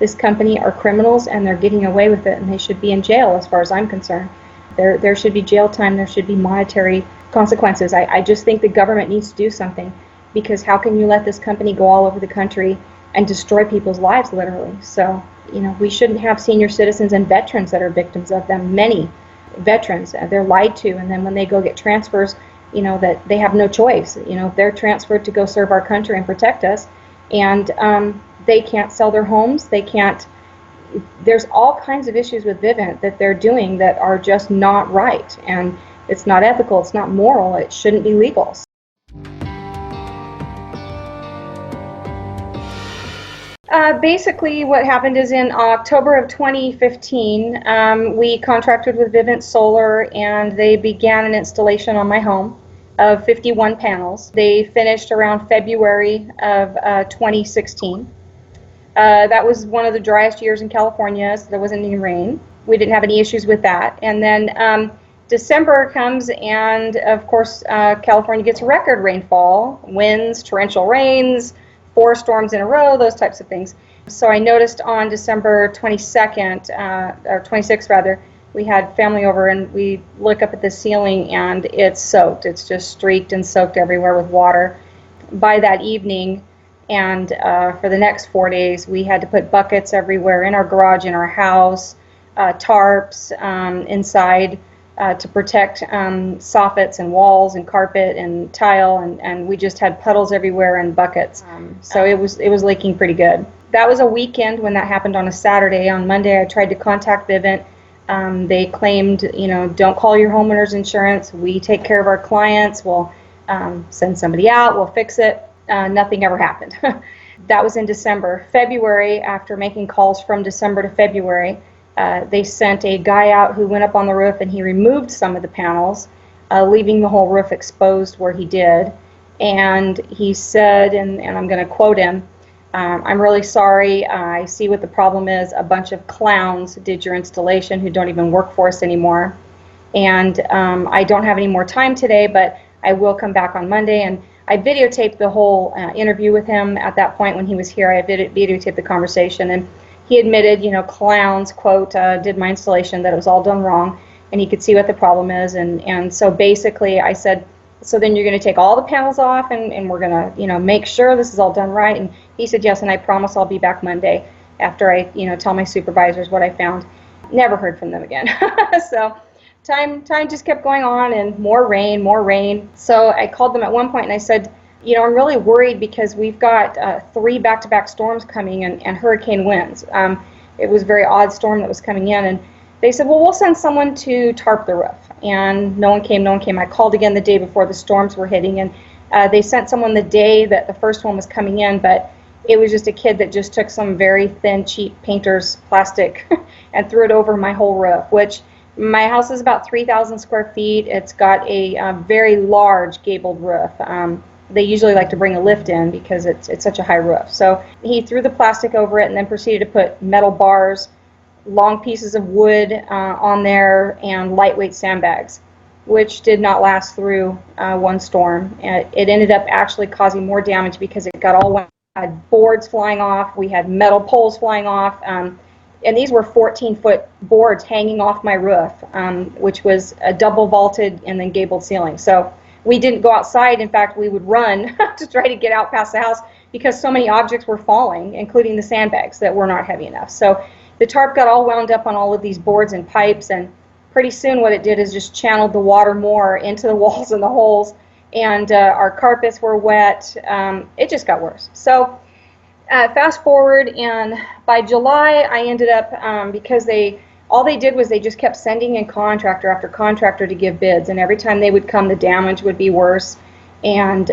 this company are criminals and they're getting away with it, and they should be in jail as far as I'm concerned. There should be jail time, there should be monetary consequences. I just think the government needs to do something, because how can you let this company go all over the country and destroy people's lives, literally? So, we shouldn't have senior citizens and veterans that are victims of them. Many veterans, they're lied to, and then when they go get transfers, that they have no choice. They're transferred to go serve our country and protect us, and they can't sell their homes. They can't. There's all kinds of issues with Vivint that they're doing that are just not right, and it's not ethical, it's not moral, it shouldn't be legal. Basically, what happened is in October of 2015, we contracted with Vivint Solar, and they began an installation on my home of 51 panels. They finished around February of 2016. That was one of the driest years in California, so there wasn't any rain. We didn't have any issues with that. And then December comes, and of course California gets record rainfall, winds, torrential rains, 4 storms in a row, those types of things. So I noticed on December 22nd, or 26th rather, we had family over, and we look up at the ceiling and it's soaked. It's just streaked and soaked everywhere with water. By that evening, and for the next 4 days, we had to put buckets everywhere in our garage, in our house, tarps inside to protect soffits and walls and carpet and tile, and we just had puddles everywhere and buckets. So it was leaking pretty good. That was a weekend when that happened, on a Saturday. On Monday, I tried to contact Vivint. They claimed, don't call your homeowner's insurance. We take care of our clients. We'll send somebody out. We'll fix it. Nothing ever happened. That was in December. February, after making calls from December to February, they sent a guy out who went up on the roof, and he removed some of the panels, leaving the whole roof exposed where he did. And he said, and I'm going to quote him, "I'm really sorry. I see what the problem is. A bunch of clowns did your installation who don't even work for us anymore. And I don't have any more time today, but I will come back on Monday." And I videotaped the whole interview with him at that point when he was here. I videotaped the conversation, and he admitted, clowns, quote, did my installation, that it was all done wrong, and he could see what the problem is. And so basically I said, so then you're going to take all the panels off, and we're going to, make sure this is all done right? And he said, yes, and I promise I'll be back Monday after I, tell my supervisors what I found. Never heard from them again. So time just kept going on, and more rain. So I called them at one point and I said, I'm really worried because we've got 3 back-to-back storms coming, and hurricane winds. It was a very odd storm that was coming in, and they said, well, we'll send someone to tarp the roof. And no one came. I called again the day before the storms were hitting, and they sent someone the day that the first one was coming in, but it was just a kid that just took some very thin, cheap painter's plastic and threw it over my whole roof, which my house is about 3,000 square feet. It's got a very large gabled roof. They usually like to bring a lift in because it's such a high roof. So he threw the plastic over it and then proceeded to put metal bars, long pieces of wood on there, and lightweight sandbags, which did not last through one storm. It ended up actually causing more damage because it got all wet. We had boards flying off. We had metal poles flying off. And these were 14-foot boards hanging off my roof, which was a double vaulted and then gabled ceiling. So we didn't go outside. In fact, we would run to try to get out past the house because so many objects were falling, including the sandbags that were not heavy enough. So the tarp got all wound up on all of these boards and pipes, and pretty soon what it did is just channeled the water more into the walls and the holes, and our carpets were wet. It just got worse. So fast forward, and by July I ended up, because all they did was they just kept sending in contractor after contractor to give bids, and every time they would come the damage would be worse, and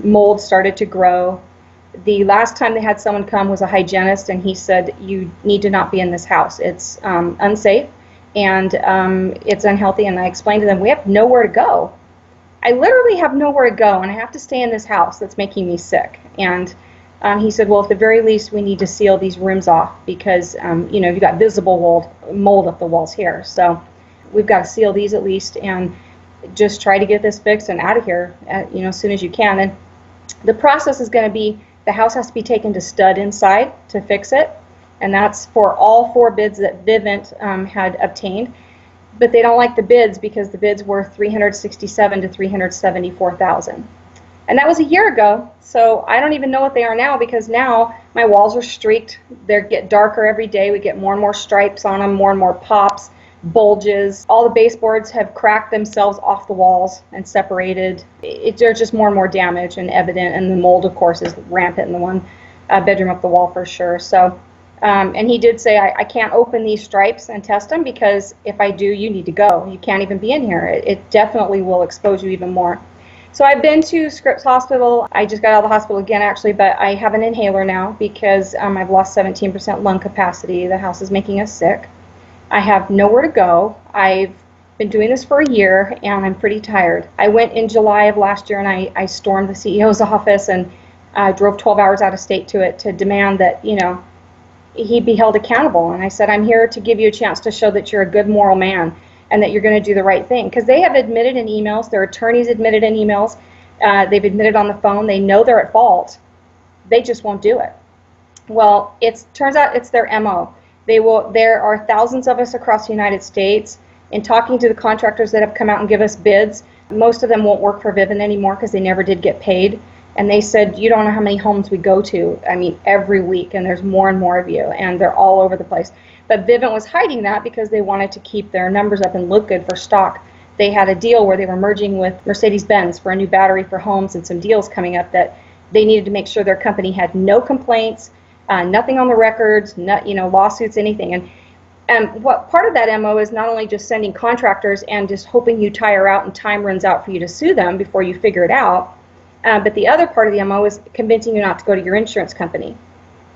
mold started to grow. The last time they had someone come was a hygienist, and he said, you need to not be in this house. It's unsafe, and it's unhealthy. And I explained to them, we have nowhere to go. I literally have nowhere to go, and I have to stay in this house that's making me sick. And he said, well, at the very least, we need to seal these rooms off because, you've got visible mold up the walls here. So we've got to seal these at least and just try to get this fixed and out of here, as soon as you can. And the process is going to be, the house has to be taken to stud inside to fix it. and that's for all 4 bids that Vivint had obtained. But they don't like the bids because the bids were $367,000 to $374,000. And that was a year ago, so I don't even know what they are now, because now my walls are streaked. They get darker every day. We get more and more stripes on them, more and more pops, bulges. All the baseboards have cracked themselves off the walls and separated. There's just more and more damage and evident, and the mold, of course, is rampant in the one bedroom up the wall for sure. So, and he did say, I can't open these stripes and test them, because if I do, you need to go. You can't even be in here. It definitely will expose you even more. So I've been to Scripps Hospital. I just got out of the hospital again, actually, but I have an inhaler now because I've lost 17% lung capacity. The house is making us sick. I have nowhere to go. I've been doing this for a year, and I'm pretty tired. I went in July of last year, and I stormed the CEO's office and drove 12 hours out of state to demand that, he be held accountable. And I said, I'm here to give you a chance to show that you're a good moral man and that you're going to do the right thing. Because they have admitted in emails, their attorneys admitted in emails, they've admitted on the phone, they know they're at fault, they just won't do it. Well, it turns out it's their MO. There are thousands of us across the United States. In talking to the contractors that have come out and give us bids, most of them won't work for Vivint anymore because they never did get paid. And they said, you don't know how many homes we go to, every week, and there's more and more of you, and they're all over the place. But Vivint was hiding that because they wanted to keep their numbers up and look good for stock. They had a deal where they were merging with Mercedes-Benz for a new battery for homes and some deals coming up that they needed to make sure their company had no complaints, nothing on the records, lawsuits, anything. And what part of that MO is not only just sending contractors and just hoping you tire out and time runs out for you to sue them before you figure it out, but the other part of the MO is convincing you not to go to your insurance company.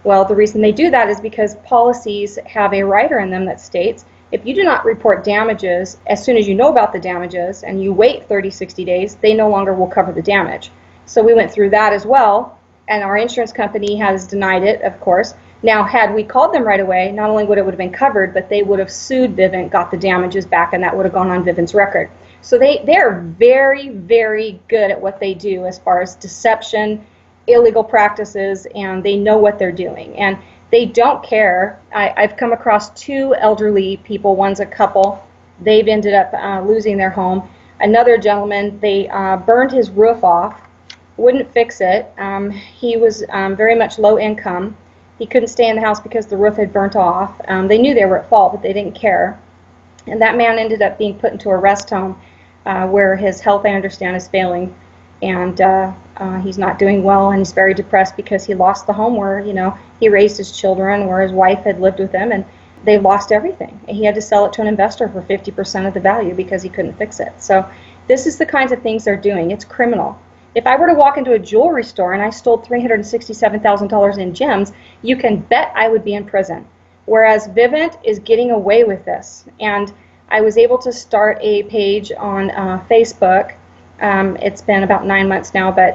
Well, the reason they do that is because policies have a rider in them that states if you do not report damages as soon as you know about the damages and you wait 30, 60 days, they no longer will cover the damage. So we went through that as well, and our insurance company has denied it, of course. Now, had we called them right away, not only would it have been covered, but they would have sued Vivint, got the damages back, and that would have gone on Vivint's record. So they're very, very good at what they do as far as deception, illegal practices, and they know what they're doing. And they don't care. I've come across 2 elderly people. One's a couple. They've ended up losing their home. Another gentleman, they burned his roof off, wouldn't fix it. He was very much low income. He couldn't stay in the house because the roof had burnt off. They knew they were at fault, but they didn't care. And that man ended up being put into a rest home where his health, I understand, is failing. And he's not doing well, and he's very depressed because he lost the home where, he raised his children, where his wife had lived with him, and they lost everything. And he had to sell it to an investor for 50% of the value because he couldn't fix it. So this is the kinds of things they're doing. It's criminal. If I were to walk into a jewelry store and I stole $367,000 in gems, you can bet I would be in prison. Whereas Vivint is getting away with this. And I was able to start a page on Facebook. It's been about 9 months now, but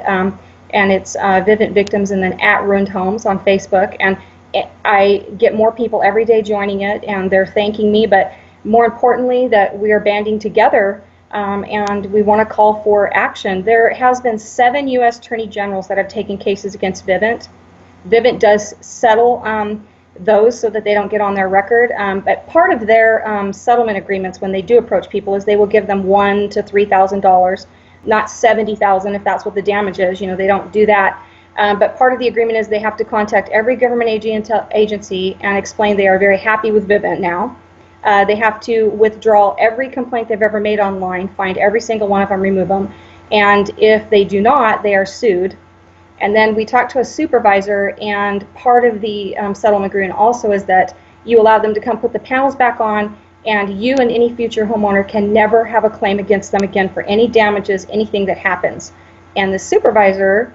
and it's Vivint Victims and then @Ruined Homes on Facebook, and I get more people every day joining it, and they're thanking me, but more importantly that we are banding together, and we want to call for action. There has been 7 U.S. Attorney Generals that have taken cases against Vivint. Vivint does settle those so that they don't get on their record, but part of their settlement agreements when they do approach people is they will give them $1,000 to $3,000, not $70,000 if that's what the damage is. They don't do that. But part of the agreement is they have to contact every government agency and explain they are very happy with Vivint now. They have to withdraw every complaint they've ever made online, find every single one of them, remove them, and if they do not, they are sued. And then we talked to a supervisor, and part of the settlement agreement also is that you allow them to come put the panels back on, and you and any future homeowner can never have a claim against them again for any damages, anything that happens. And the supervisor,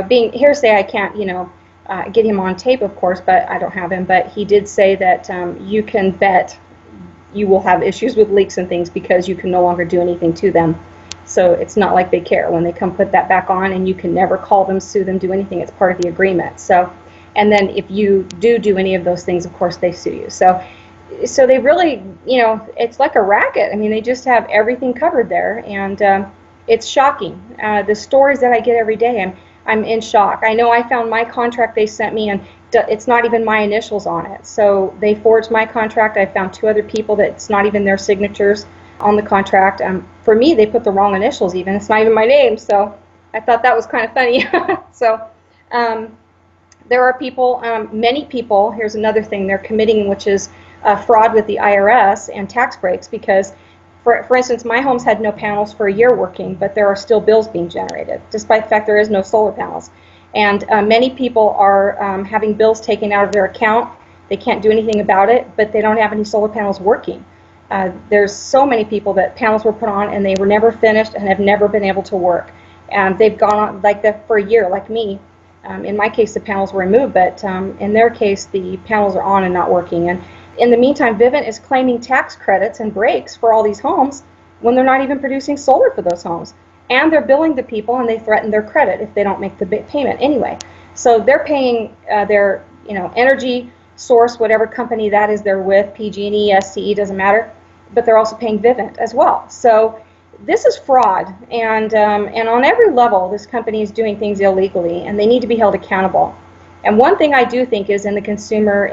being hearsay, I can't, get him on tape, of course, but I don't have him, but he did say that you can bet you will have issues with leaks and things because you can no longer do anything to them. So it's not like they care when they come put that back on, and you can never call them, sue them, do anything. It's part of the agreement. So, and then if you do any of those things, of course, they sue you. So they really, it's like a racket. They just have everything covered there, and it's shocking. The stories that I get every day, I'm in shock. I know I found my contract they sent me, and it's not even my initials on it. So they forged my contract. I found two other people that it's not even their signatures on the contract. For me, they put the wrong initials even. It's not even my name. So I thought that was kind of funny. So there are people, many people, here's another thing they're committing, which is fraud with the IRS and tax breaks, because for instance, my home's had no panels for a year working, but there are still bills being generated, despite the fact there is no solar panels. And many people are having bills taken out of their account. They can't do anything about it, but they don't have any solar panels working. There's so many people that panels were put on and they were never finished and have never been able to work. And they've gone on like that for a year, like me. In my case, the panels were removed, but in their case, the panels are on and not working. And in the meantime, Vivint is claiming tax credits and breaks for all these homes when they're not even producing solar for those homes. And they're billing the people, and they threaten their credit if they don't make the payment anyway. So they're paying their energy source, whatever company that is they're with, PG&E, SCE, doesn't matter, but they're also paying Vivint as well. So this is fraud, and on every level, this company is doing things illegally, and they need to be held accountable. And one thing I do think is in the consumer,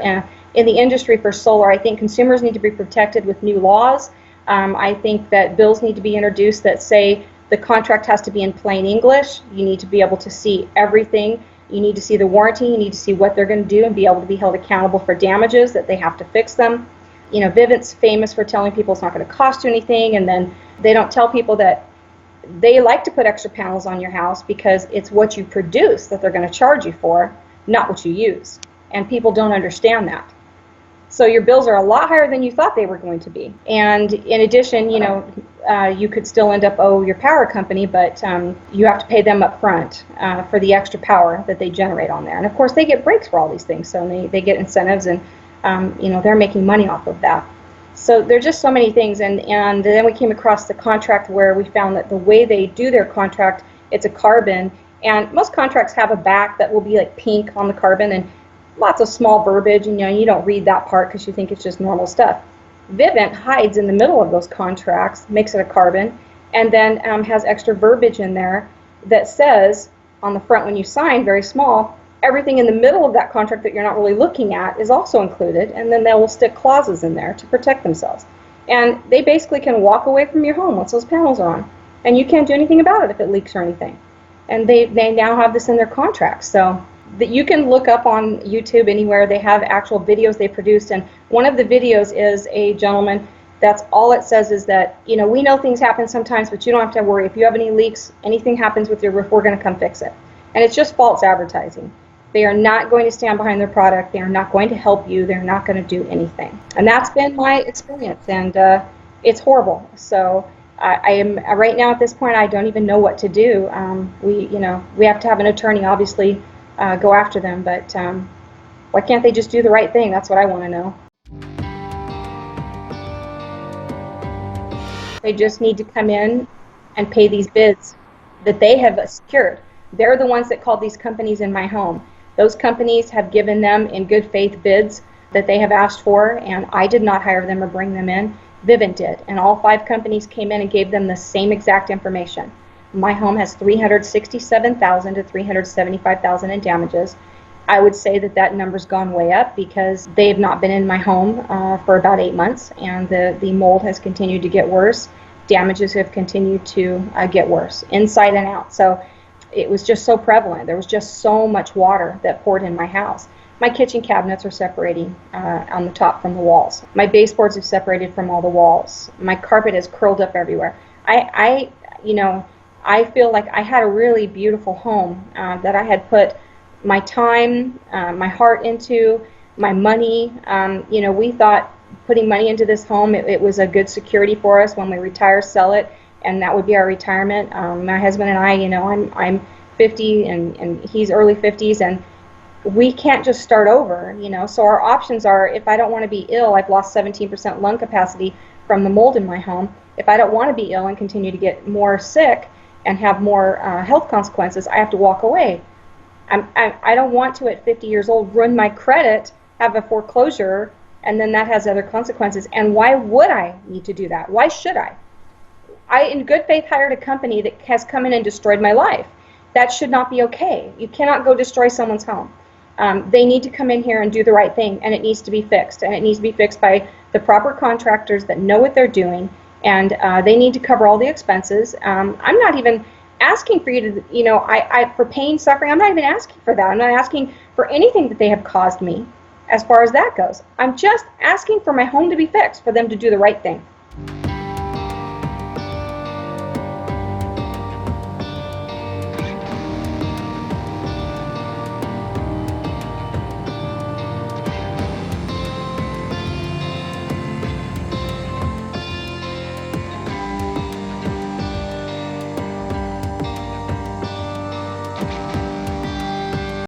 in the industry for solar, I think consumers need to be protected with new laws. I think that bills need to be introduced that say the contract has to be in plain English. You need to be able to see everything. You need to see the warranty. You need to see what they're going to do and be able to be held accountable for damages, that they have to fix them. Vivint's famous for telling people it's not going to cost you anything, and then they don't tell people that they like to put extra panels on your house because it's what you produce that they're going to charge you for, not what you use. And people don't understand that. So your bills are a lot higher than you thought they were going to be. And in addition, you could still end up owe your power company, but you have to pay them up front for the extra power that they generate on there. And of course, they get breaks for all these things, so they get incentives, and they're making money off of that. So there's just so many things, and then we came across the contract where we found that the way they do their contract, it's a carbon, and most contracts have a back that will be like pink on the carbon, and lots of small verbiage, and you don't read that part because you think it's just normal stuff. Vivint hides in the middle of those contracts, makes it a carbon, and then has extra verbiage in there that says on the front when you sign, very small, everything in the middle of that contract that you're not really looking at is also included, and then they will stick clauses in there to protect themselves. And they basically can walk away from your home once those panels are on, and you can't do anything about it if it leaks or anything. And they now have this in their contracts. So that you can look up on YouTube anywhere. They have actual videos they produced, and one of the videos is a gentleman that's all it says is that, we know things happen sometimes, but you don't have to worry. If you have any leaks, anything happens with your roof, we're going to come fix it. And it's just false advertising. They are not going to stand behind their product. They are not going to help you. They're not going to do anything. And that's been my experience, and it's horrible. So I am right now at this point, I don't even know what to do. We have to have an attorney, obviously, go after them, but why can't they just do the right thing? That's what I want to know. They just need to come in and pay these bids that they have secured. They're the ones that called these companies in my home. Those companies have given them in good faith bids that they have asked for, and I did not hire them or bring them in. Vivint did, and all 5 companies came in and gave them the same exact information. My home has $367,000 to $375,000 in damages. I would say that number's gone way up because they have not been in my home for about 8 months, and the mold has continued to get worse. Damages have continued to get worse, inside and out. So it was just so prevalent. There was just so much water that poured in my house. My kitchen cabinets are separating on the top from the walls. My baseboards have separated from all the walls. My carpet is curled up everywhere. I feel like I had a really beautiful home that I had put my time, my heart into, my money. We thought putting money into this home, it was a good security for us when we retire, sell it, and that would be our retirement. My husband and I, I'm 50 and he's early 50s, and we can't just start over, So our options are, if I don't want to be ill, I've lost 17% lung capacity from the mold in my home. If I don't want to be ill and continue to get more sick and have more health consequences, I have to walk away. I don't want to, at 50 years old, ruin my credit, have a foreclosure, and then that has other consequences. And why would I need to do that? Why should I? I, in good faith, hired a company that has come in and destroyed my life. That should not be okay. You cannot go destroy someone's home. They need to come in here and do the right thing, and it needs to be fixed, and it needs to be fixed by the proper contractors that know what they're doing, and they need to cover all the expenses. I'm not even asking for you to, for pain, suffering, I'm not even asking for that. I'm not asking for anything that they have caused me as far as that goes. I'm just asking for my home to be fixed, for them to do the right thing.